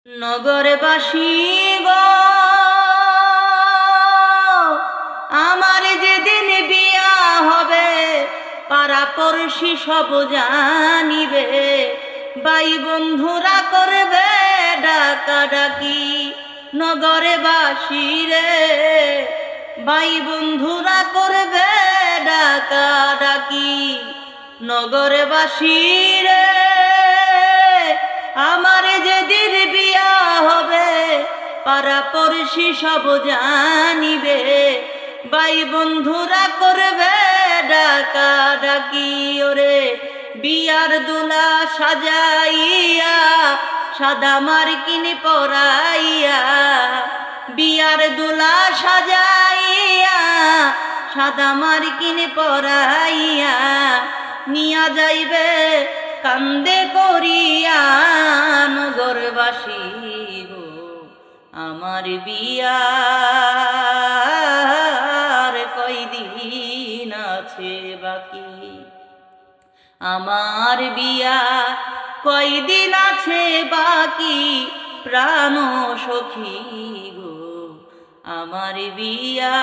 নগরবাসী গো, আমার যেদিন বিয়া হবে পাড়াপড়শি সব জানিবে, ভাই বন্ধুরা করবে ডাকাডাকি। নগরবাসী রে, ভাই বন্ধুরা করবে ডাকাডাকি। নগরবাসী রে, আমার যেদিন বিয়া হবে পাড়াপড়শি সব জানিবে, ভাই বন্ধুরা করবে ডাকাডাকি। ওরে বিয়ার দুলা সাজাইয়া সাদা মার্কিন পরাইয়া, বিয়ার দুলা সাজাইয়া সাদা মার্কিন পরাইয়া, নিয়া যাইবে কান্দে করিয়া। নগরবাসী গো, আমার বিয়ার কয়দিন আছে বাকি, আমার বিয়া কয়দিন আছে বাকি। প্রাণ সখী গো, আমার বিয়া